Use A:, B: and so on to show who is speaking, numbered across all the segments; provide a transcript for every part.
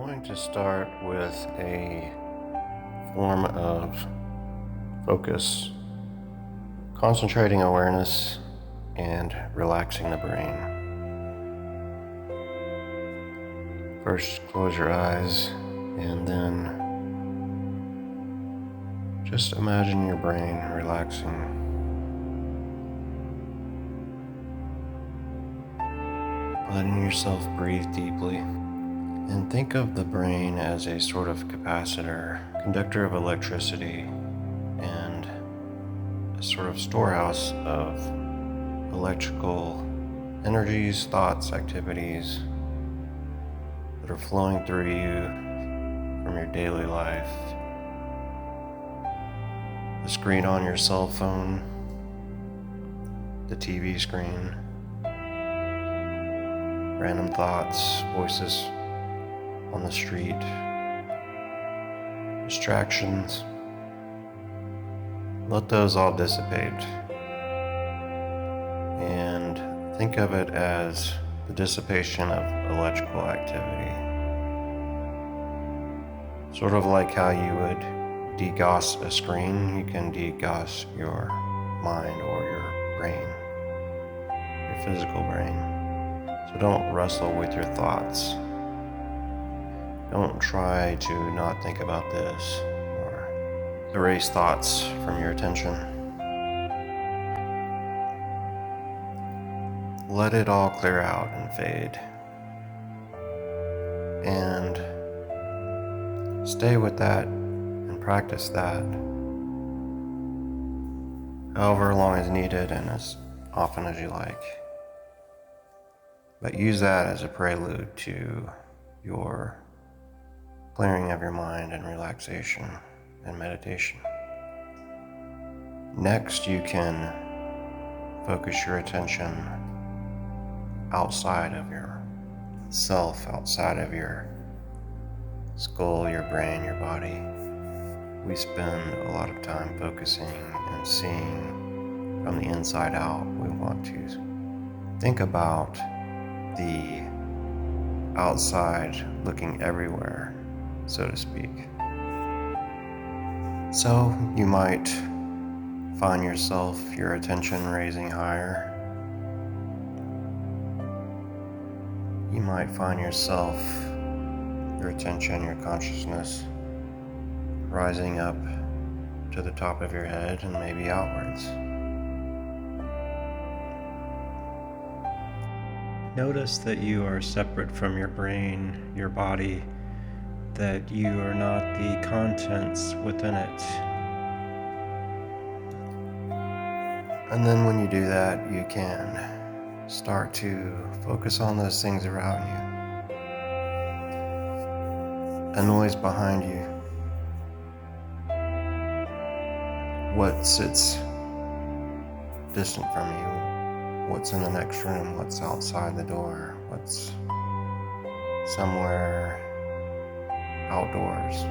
A: going to start with a form of focus, concentrating awareness and relaxing the brain. First, close your eyes and then just imagine your brain relaxing. Letting yourself breathe deeply. And think of the brain as a sort of capacitor, conductor of electricity, and a sort of storehouse of electrical energies, thoughts, activities that are flowing through you from your daily life. The screen on your cell phone, the TV screen, random thoughts, voices on the street, distractions. Let those all dissipate and think of it as the dissipation of electrical activity. Sort of like how you would degauss a screen, you can degauss your mind or your brain, your physical brain. So don't wrestle with your thoughts. Don't try to not think about this or erase thoughts from your attention. Let it all clear out and fade. And stay with that and practice that however long is needed and as often as you like. But use that as a prelude to your clearing of your mind and relaxation and meditation. Next, you can focus your attention outside of your self, outside of your skull, your brain, your body. We spend a lot of time focusing and seeing from the inside out. We want to think about the outside looking everywhere, so to speak. So you might find yourself, your attention raising higher. You might find yourself, your attention, your consciousness rising up to the top of your head and maybe outwards. Notice that you are separate from your brain, your body, that you are not the contents within it. And then when you do that, you can start to focus on those things around you. A noise behind you. What sits distant from you? What's in the next room? What's outside the door? What's somewhere outdoors?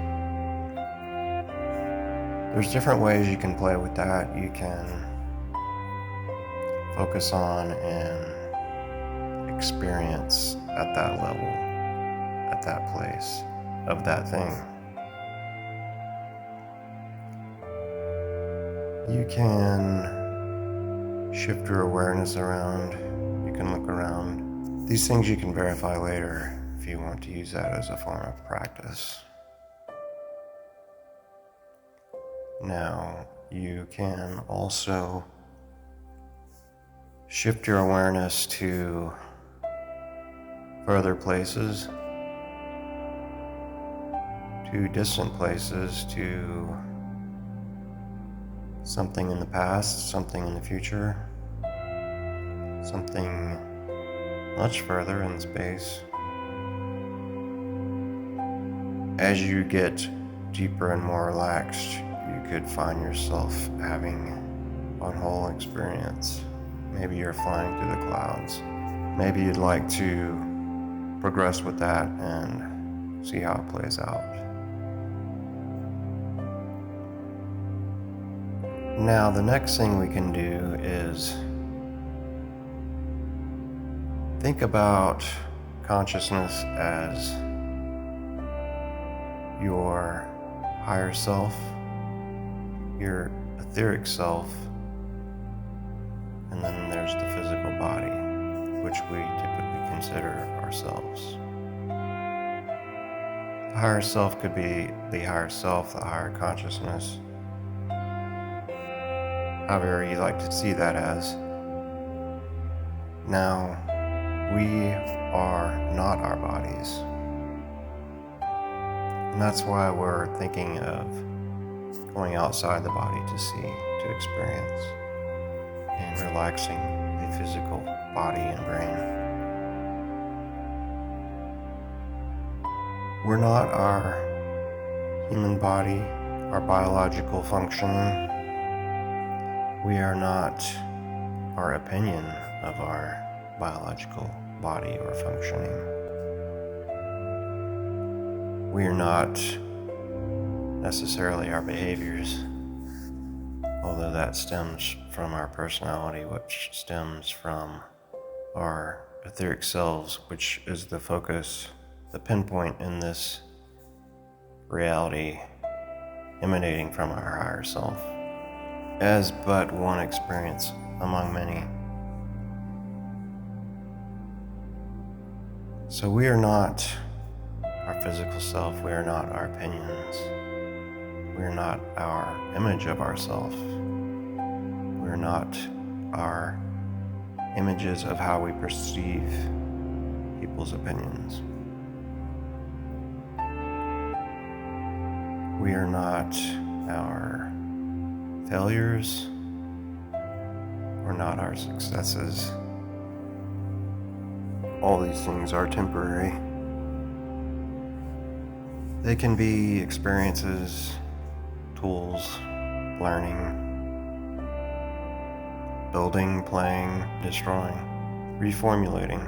A: There's different ways you can play with that. You can focus on and experience at that level, at that place, of that thing. You can shift your awareness around. You can look around. These things you can verify later if you want to use that as a form of practice. Now, you can also shift your awareness to further places, to distant places, to something in the past, something in the future, something much further in space. As you get deeper and more relaxed, you could find yourself having a whole experience. Maybe you're flying through the clouds. Maybe you'd like to progress with that and see how it plays out. Now, the next thing we can do is think about consciousness as your higher self, your etheric self, and then there's the physical body, which we typically consider ourselves. The higher self could be the higher self, the higher consciousness, however you like to see that as. Now, we are not our bodies. And that's why we're thinking of going outside the body to see, to experience, and relaxing the physical body and brain. We're not our human body, our biological functioning. We are not our opinion of our biological body or functioning. We are not necessarily our behaviors, although that stems from our personality, which stems from our etheric selves, which is the focus, the pinpoint in this reality emanating from our higher self, as but one experience among many. So we are not our physical self, we are not our opinions, we are not our image of ourself, we are not our images of how we perceive people's opinions. We are not our failures, we're not our successes. All these things are temporary. They can be experiences, tools, learning, building, playing, destroying, reformulating.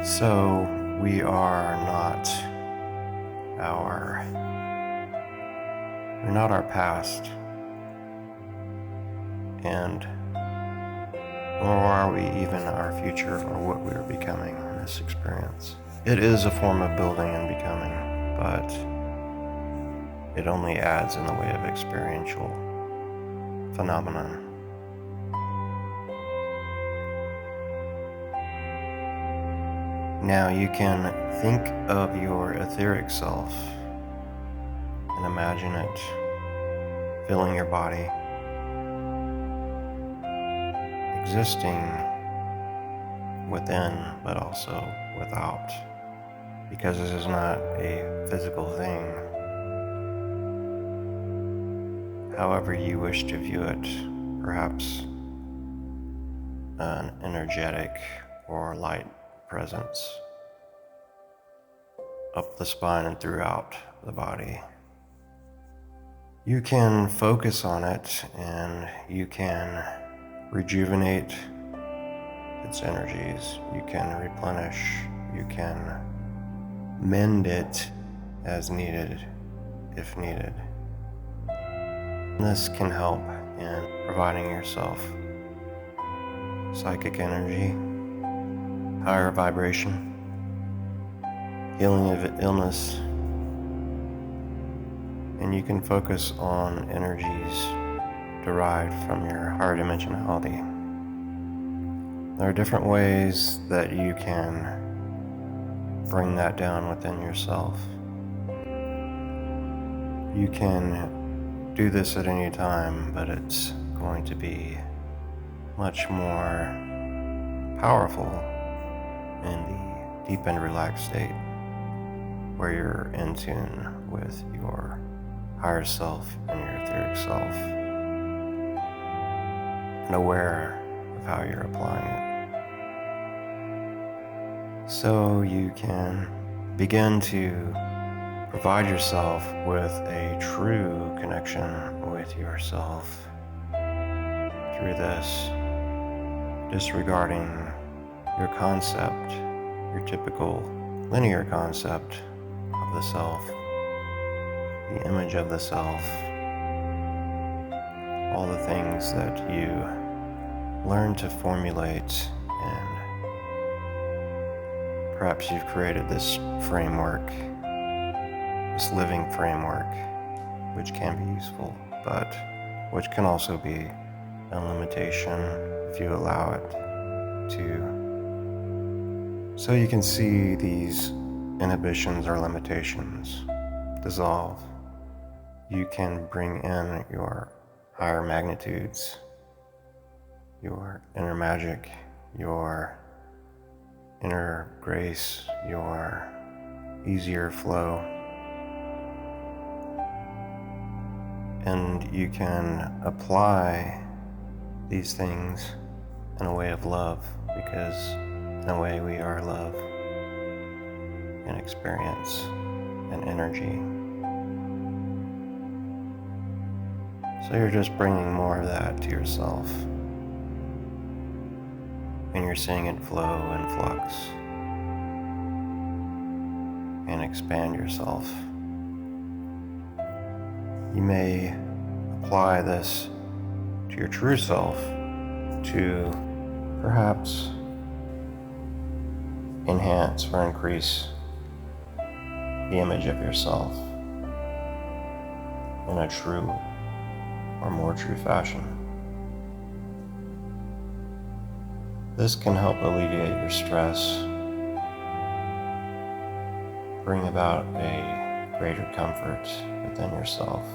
A: So we're not our past, and nor are we even our future or what we are becoming in this experience. It is a form of building and becoming, but it only adds in the way of experiential phenomenon. Now you can think of your etheric self and imagine it filling your body, existing within but also without, because this is not a physical thing. However you wish to view it, perhaps an energetic or light presence up the spine and throughout the body. You can focus on it and you can rejuvenate its energies. You can replenish, you can mend it as needed, if needed. And this can help in providing yourself psychic energy, higher vibration, healing of illness, and you can focus on energies derived from your higher dimensionality. There are different ways that you can bring that down within yourself. You can do this at any time, but it's going to be much more powerful in the deep and relaxed state where you're in tune with your higher self and your etheric self and aware of how you're applying it. So you can begin to provide yourself with a true connection with yourself through this, disregarding your concept, your typical linear concept of the self, the image of the self, all the things that you learn to formulate and Perhaps you've created this framework, this living framework, which can be useful, but which can also be a limitation if you allow it to. So you can see these inhibitions or limitations dissolve. You can bring in your higher magnitudes, your inner magic, your inner grace, your easier flow. And you can apply these things in a way of love, because in a way we are love and experience and energy. So you're just bringing more of that to yourself, and you're seeing it flow and flux and expand yourself. You may apply this to your true self to perhaps enhance or increase the image of yourself in a true or more true fashion. This can help alleviate your stress, bring about a greater comfort within yourself.